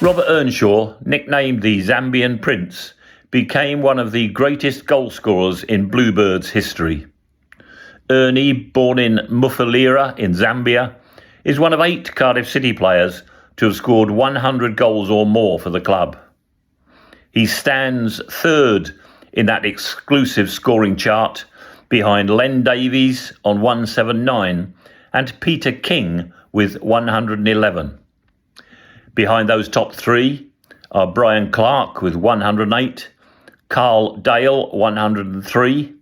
Robert Earnshaw, nicknamed the Zambian Prince, became one of the greatest goal scorers in Bluebirds history. Ernie, born in Mufulira in Zambia, is one of 8 Cardiff City players to have scored 100 goals or more for the club. He stands third in that exclusive scoring chart behind Len Davies on 179 and Peter King with 111. Behind those top 3 are Brian Clark with 108, Carl Dale 103,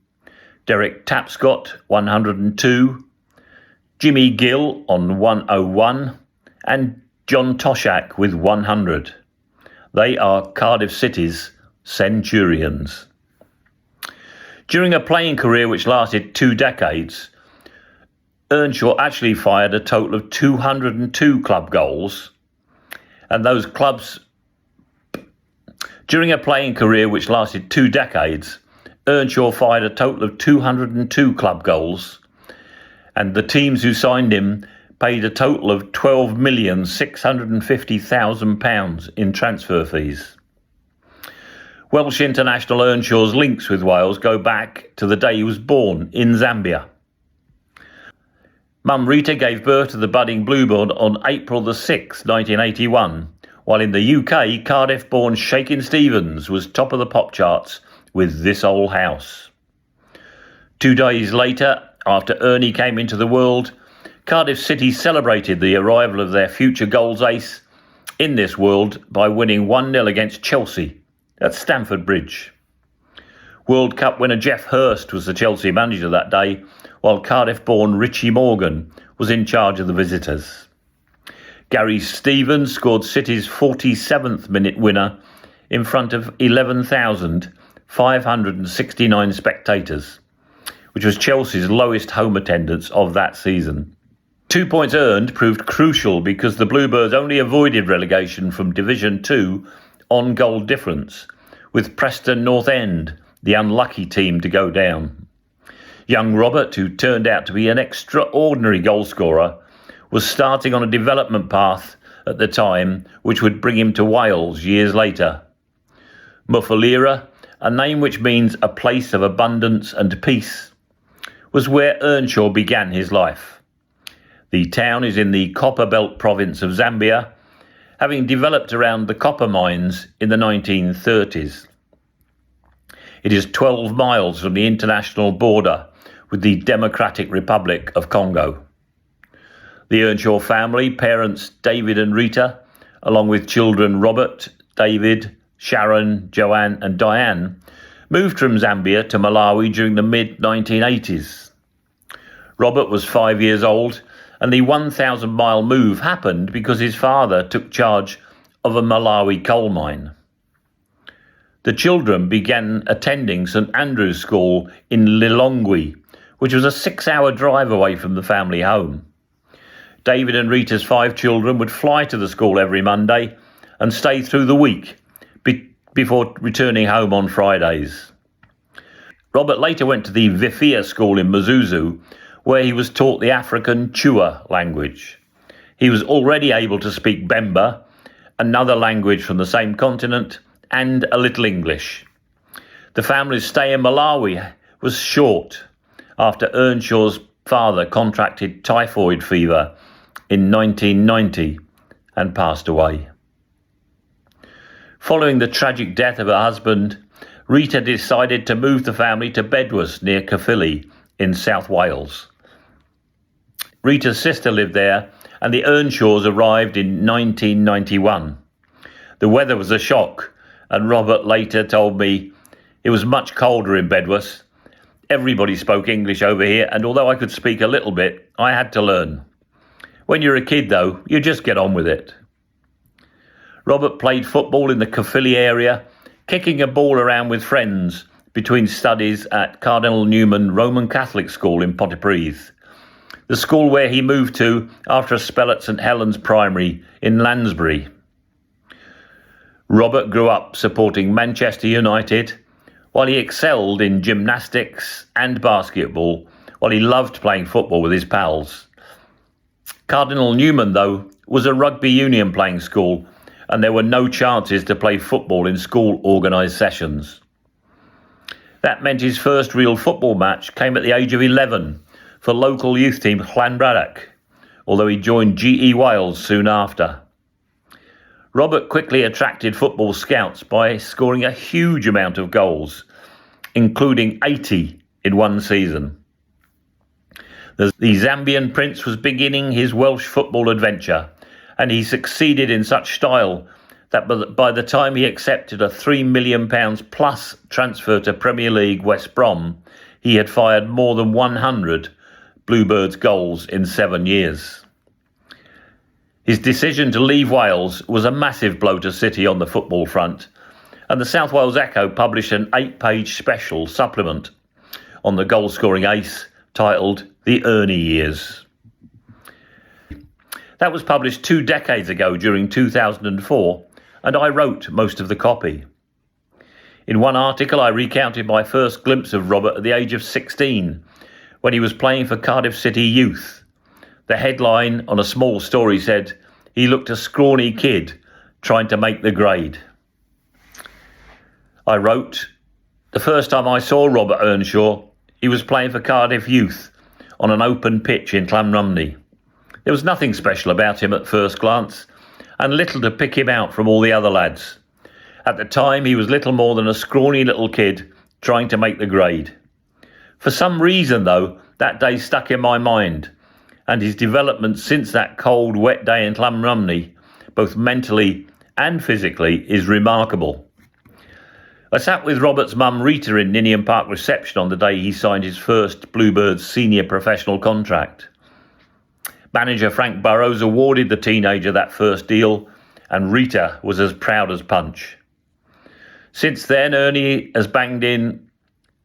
Derek Tapscott 102, Jimmy Gill on 101 and John Toshak with 100. They are Cardiff City's Centurions. During a playing career which lasted 2 decades, Earnshaw actually fired a total of 202 club goals, and those clubs. During a playing career which lasted 2 decades, Earnshaw fired a total of 202 club goals, and the teams who signed him paid a total of £12,650,000 in transfer fees. Welsh international Earnshaw's links with Wales go back to the day he was born in Zambia. Mum Rita gave birth to the budding Bluebird on April the 6th, 1981, while in the UK, Cardiff-born Shakin' Stevens was top of the pop charts with This Old House. 2 days later, after Ernie came into the world, Cardiff City celebrated the arrival of their future goals ace in this world by winning 1-0 against Chelsea at Stamford Bridge. World Cup winner Geoff Hurst was the Chelsea manager that day, while Cardiff-born Richie Morgan was in charge of the visitors. Gary Stevens scored City's 47th minute winner in front of 11,569 spectators, which was Chelsea's lowest home attendance of that season. 2 points earned proved crucial because the Bluebirds only avoided relegation from Division 2 on goal difference, with Preston North End the unlucky team to go down. Young Robert, who turned out to be an extraordinary goalscorer, was starting on a development path at the time which would bring him to Wales years later. Mufulira, a name which means a place of abundance and peace, was where Earnshaw began his life. The town is in the Copper Belt province of Zambia, having developed around the copper mines in the 1930s. It is 12 miles from the international border with the Democratic Republic of Congo. The Earnshaw family, parents David and Rita, along with children Robert, David, Sharon, Joanne and Diane, moved from Zambia to Malawi during the mid-1980s. Robert was 5 years old, and the 1,000-mile move happened because his father took charge of a Malawi coal mine. The children began attending St Andrew's School in Lilongwe, which was a 6-hour drive away from the family home. David and Rita's 5 children would fly to the school every Monday and stay through the week before returning home on Fridays. Robert later went to the Vifia School in Mzuzu, where he was taught the African Chua language. He was already able to speak Bemba, another language from the same continent, and a little English. The family's stay in Malawi was short after Earnshaw's father contracted typhoid fever in 1990 and passed away. Following the tragic death of her husband, Rita decided to move the family to Bedwas near Caerphilly in South Wales. Rita's sister lived there, and the Earnshaws arrived in 1991. The weather was a shock, and Robert later told me it was much colder in Bedwas. Everybody spoke English over here, and although I could speak a little bit, I had to learn. When you're a kid, though, you just get on with it. Robert played football in the Caerphilly area, kicking a ball around with friends between studies at Cardinal Newman Roman Catholic School in Pontypridd, the school where he moved to after a spell at St Helens Primary in Lansbury. Robert grew up supporting Manchester United, while he excelled in gymnastics and basketball, while he loved playing football with his pals. Cardinal Newman, though, was a rugby union playing school, and there were no chances to play football in school-organised sessions. That meant his first real football match came at the age of 11 for local youth team Llanbradach, although he joined GE Wales soon after. Robert quickly attracted football scouts by scoring a huge amount of goals, including 80 in one season. The Zambian prince was beginning his Welsh football adventure, and he succeeded in such style that by the time he accepted a £3 million plus transfer to Premier League West Brom, he had fired more than 100 Bluebirds goals in 7 years. His decision to leave Wales was a massive blow to City on the football front, and the South Wales Echo published an 8-page special supplement on the goal-scoring ace titled The Ernie Years. That was published 2 decades ago during 2004, and I wrote most of the copy. In one article, I recounted my first glimpse of Robert at the age of 16, when he was playing for Cardiff City Youth. The headline on a small story said, "He looked a scrawny kid trying to make the grade." I wrote, "The first time I saw Robert Earnshaw, he was playing for Cardiff Youth on an open pitch in Llanrumney. There was nothing special about him at first glance, and little to pick him out from all the other lads. At the time, he was little more than a scrawny little kid trying to make the grade. For some reason, though, that day stuck in my mind, and his development since that cold, wet day in Llanrumney, both mentally and physically, is remarkable." I sat with Robert's mum Rita in Ninian Park reception on the day he signed his first Bluebirds senior professional contract. Manager Frank Burrows awarded the teenager that first deal, and Rita was as proud as punch. Since then, Ernie has banged in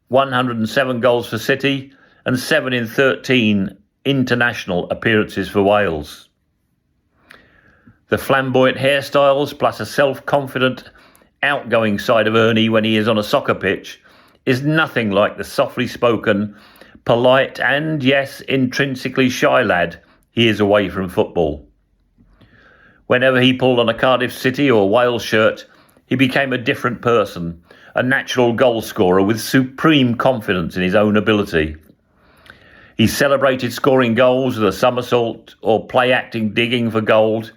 107 goals for City and 7 in 13 international appearances for Wales. The flamboyant hairstyles plus a self-confident, outgoing side of Ernie when he is on a soccer pitch is nothing like the softly spoken, polite and, yes, intrinsically shy lad he is away from football. Whenever he pulled on a Cardiff City or Wales shirt, he became a different person, a natural goal scorer with supreme confidence in his own ability. He celebrated scoring goals with a somersault or play-acting digging for gold.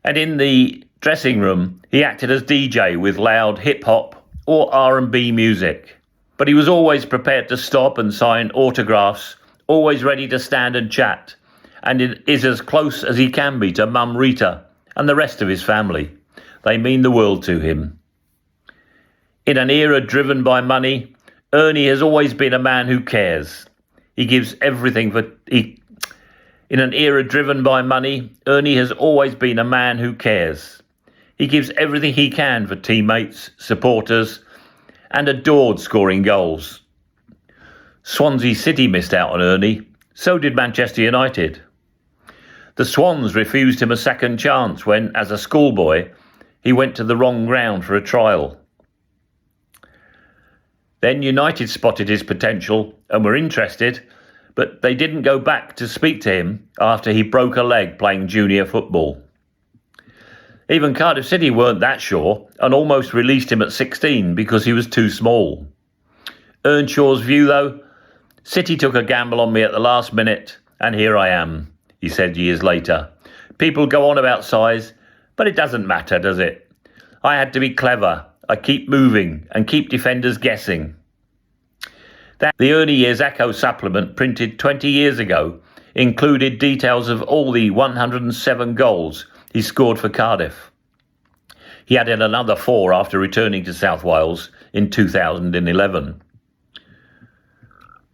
And in the dressing room, he acted as DJ with loud hip-hop or R&B music. But he was always prepared to stop and sign autographs, always ready to stand and chat, and it is as close as he can be to Mum Rita and the rest of his family. They mean the world to him. In an era driven by money, Ernie has always been a man who cares. He gives everything In an era driven by money, Ernie has always been a man who cares. He gives everything he can for teammates, supporters, and adored scoring goals. Swansea City missed out on Ernie, so did Manchester United. The Swans refused him a second chance when, as a schoolboy, he went to the wrong ground for a trial. Then United spotted his potential and were interested, but they didn't go back to speak to him after he broke a leg playing junior football. Even Cardiff City weren't that sure and almost released him at 16 because he was too small. Earnshaw's view, though, City took a gamble on me at the last minute, and here I am, he said years later. People go on about size, but it doesn't matter, does it? I had to be clever. I keep moving and keep defenders guessing. The Early Years Echo supplement, printed 20 years ago, included details of all the 107 goals he scored for Cardiff. He added another 4 after returning to South Wales in 2011.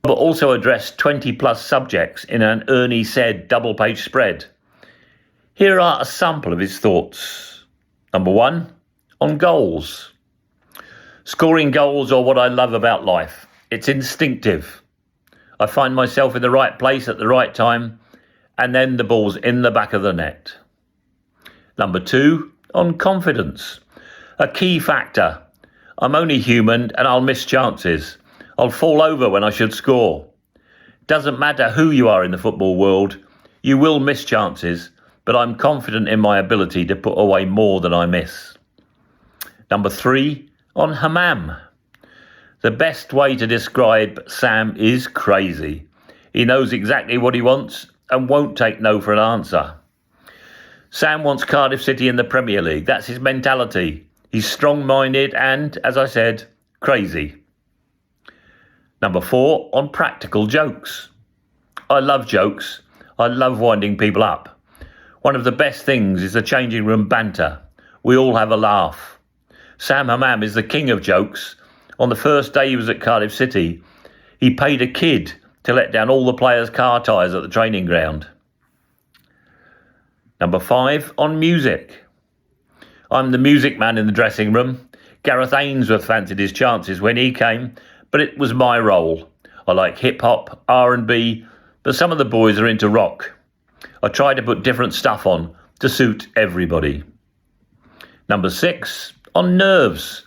But also addressed 20-plus subjects in an Ernie Said double-page spread. Here are a sample of his thoughts. Number 1, on goals. Scoring goals are what I love about life. It's instinctive. I find myself in the right place at the right time, and then the ball's in the back of the net. Number 2, on confidence. A key factor. I'm only human and I'll miss chances. I'll fall over when I should score. Doesn't matter who you are in the football world, you will miss chances, but I'm confident in my ability to put away more than I miss. Number 3, on Hammam. The best way to describe Sam is crazy. He knows exactly what he wants and won't take no for an answer. Sam wants Cardiff City in the Premier League. That's his mentality. He's strong-minded and, as I said, crazy. Number 4, on practical jokes. I love jokes. I love winding people up. One of the best things is the changing room banter. We all have a laugh. Sam Hammam is the king of jokes. On the first day he was at Cardiff City, he paid a kid to let down all the players' car tyres at the training ground. Number 5, on music. I'm the music man in the dressing room. Gareth Ainsworth fancied his chances when he came, but it was my role. I like hip-hop, R&B, but some of the boys are into rock. I try to put different stuff on to suit everybody. Number 6, on nerves.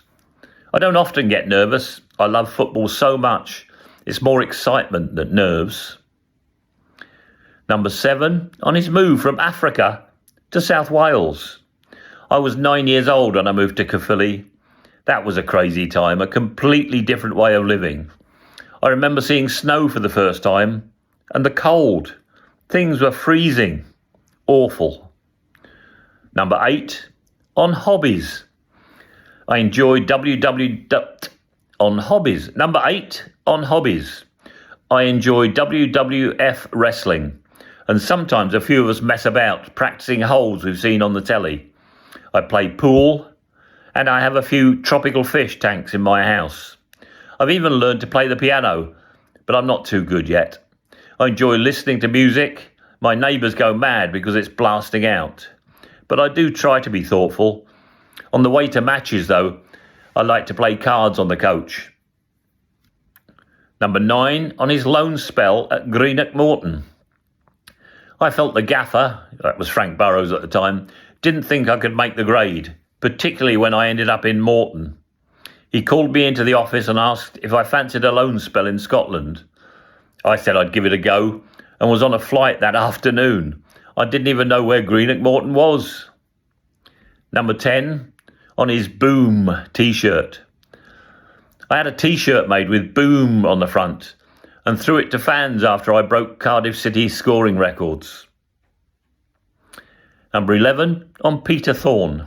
I don't often get nervous. I love football so much. It's more excitement than nerves. Number 7, on his move from Africa to South Wales. I was 9 years old when I moved to Caerphilly. That was a crazy time, a completely different way of living. I remember seeing snow for the first time and the cold. Things were freezing. Awful. Number 8, on hobbies. I enjoy on hobbies. Number 8, on hobbies. I enjoy WWF wrestling, and sometimes a few of us mess about practicing holds we've seen on the telly. I play pool, and I have a few tropical fish tanks in my house. I've even learned to play the piano, but I'm not too good yet. I enjoy listening to music. My neighbours go mad because it's blasting out. But I do try to be thoughtful. On the way to matches, though, I like to play cards on the coach. Number 9, on his loan spell at Greenock Morton. I felt the gaffer, that was Frank Burrows at the time, didn't think I could make the grade, particularly when I ended up in Morton. He called me into the office and asked if I fancied a loan spell in Scotland. I said I'd give it a go and was on a flight that afternoon. I didn't even know where Greenock Morton was. Number 10, on his Boom t-shirt. I had a t-shirt made with Boom on the front and threw it to fans after I broke Cardiff City's scoring records. Number 11, on Peter Thorne.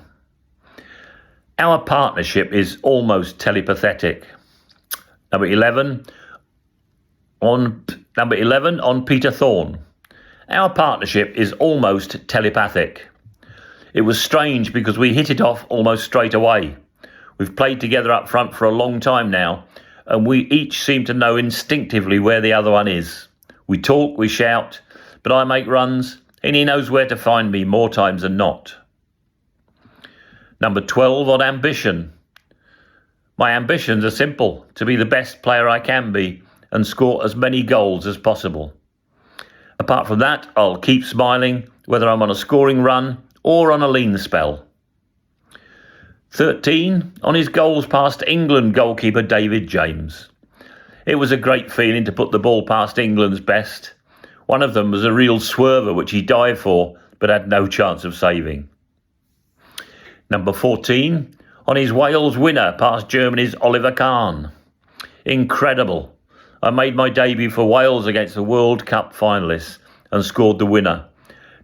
Our partnership is almost telepathic. Number 11, on Peter Thorne. Our partnership is almost telepathic. It was strange because we hit it off almost straight away. We've played together up front for a long time now, and we each seem to know instinctively where the other one is. We talk, we shout, but I make runs, and he knows where to find me more times than not. Number 12, on ambition. My ambitions are simple: to be the best player I can be and score as many goals as possible. Apart from that, I'll keep smiling, whether I'm on a scoring run or on a lean spell. 13, on his goals past England goalkeeper David James. It was a great feeling to put the ball past England's best. One of them was a real swerver which he dived for but had no chance of saving. Number 14, on his Wales winner past Germany's Oliver Kahn. Incredible. I made my debut for Wales against the World Cup finalists and scored the winner.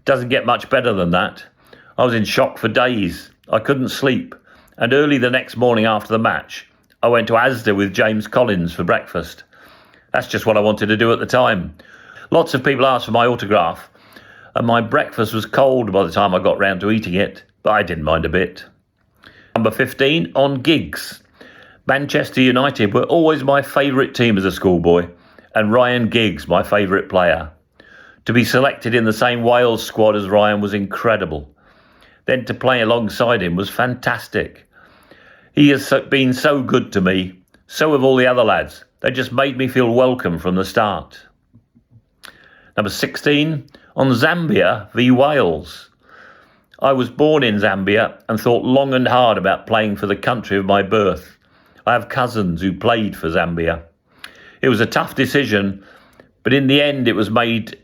Doesn't get much better than that. I was in shock for days. I couldn't sleep. And early the next morning after the match, I went to Asda with James Collins for breakfast. That's just what I wanted to do at the time. Lots of people asked for my autograph, and my breakfast was cold by the time I got round to eating it, but I didn't mind a bit. Number 15, on gigs. Manchester United were always my favourite team as a schoolboy, and Ryan Giggs my favourite player. To be selected in the same Wales squad as Ryan was incredible. Then to play alongside him was fantastic. He has been so good to me, so have all the other lads. They just made me feel welcome from the start. Number 16, on Zambia v Wales. I was born in Zambia and thought long and hard about playing for the country of my birth. I have cousins who played for Zambia. It was a tough decision, but in the end it was made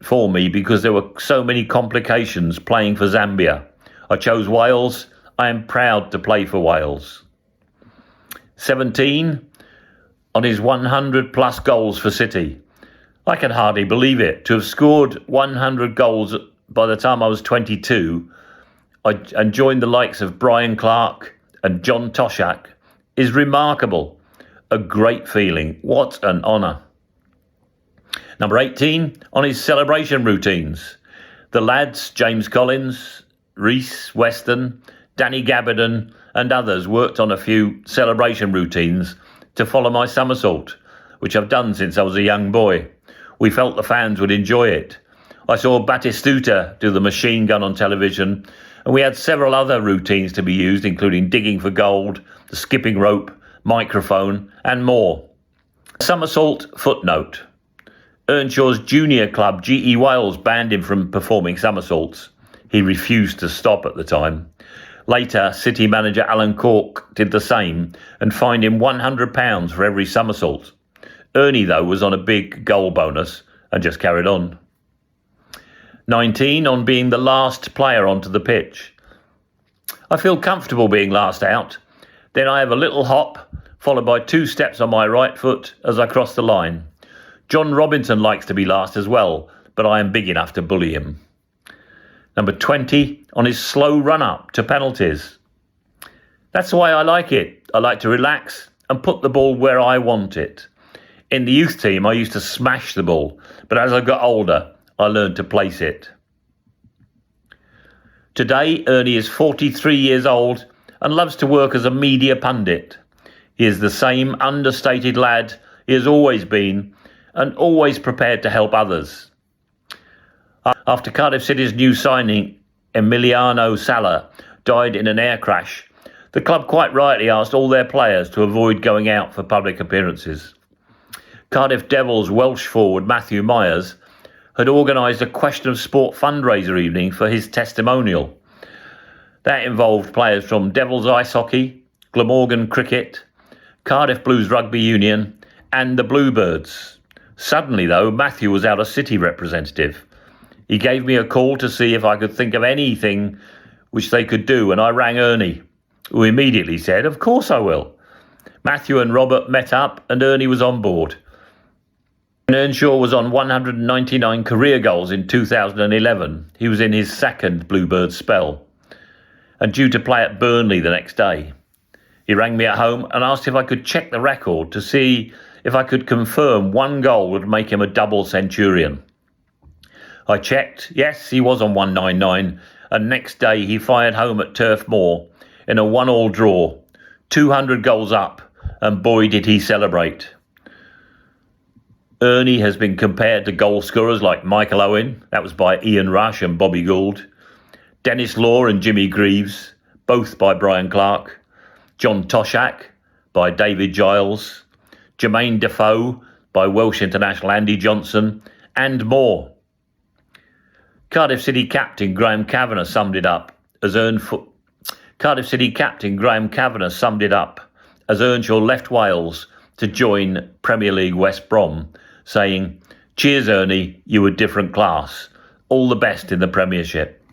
for me because there were so many complications playing for Zambia. I chose Wales. I am proud to play for Wales. 17, on his 100 plus goals for City. I can hardly believe it. To have scored 100 goals by the time I was 22 and joined the likes of Brian Clark and John Toshak is remarkable. A great feeling. What an honour. Number 18, on his celebration routines. The lads, James Collins, Rhys, Weston, Danny Gabardon and others worked on a few celebration routines to follow my somersault, which I've done since I was a young boy. We felt the fans would enjoy it. I saw Batistuta do the machine gun on television, and we had several other routines to be used, including digging for gold, the skipping rope, microphone, and more. Somersault footnote. Earnshaw's junior club, GE Wales, banned him from performing somersaults. He refused to stop at the time. Later, City manager Alan Cork did the same and fined him £100 for every somersault. Ernie, though, was on a big goal bonus and just carried on. 19, on being the last player onto the pitch. I feel comfortable being last out. Then I have a little hop, followed by 2 steps on my right foot as I cross the line. John Robinson likes to be last as well, but I am big enough to bully him. Number 20, on his slow run-up to penalties. That's the way I like it. I like to relax and put the ball where I want it. In the youth team, I used to smash the ball, but as I got older, I learned to place it. Today, Ernie is 43 years old and loves to work as a media pundit. He is the same understated lad he has always been and always prepared to help others. After Cardiff City's new signing, Emiliano Sala, died in an air crash, the club quite rightly asked all their players to avoid going out for public appearances. Cardiff Devils Welsh forward Matthew Myers had organised a Question of Sport fundraiser evening for his testimonial. That involved players from Devils Ice Hockey, Glamorgan Cricket, Cardiff Blues Rugby Union and the Bluebirds. Suddenly, though, Matthew was our City representative. He gave me a call to see if I could think of anything which they could do, and I rang Ernie, who immediately said, "Of course I will." Matthew and Robert met up, and Ernie was on board. Earnshaw was on 199 career goals in 2011. He was in his second Bluebirds spell, and due to play at Burnley the next day. He rang me at home and asked if I could check the record to see if I could confirm 1 goal would make him a double centurion. I checked. Yes, he was on 199, and next day he fired home at Turf Moor in a 1-1 draw, 200 goals up, and boy did he celebrate. Ernie has been compared to goal scorers like Michael Owen, that was by Ian Rush and Bobby Gould, Dennis Law and Jimmy Greaves, both by Brian Clark, John Toshak by David Giles, Jermaine Defoe by Welsh international Andy Johnson, and more. Cardiff City captain Graham Kavanagh summed it up as Earnshaw left Wales to join Premier League West Brom, saying, "Cheers, Ernie, you were different class. All the best in the Premiership."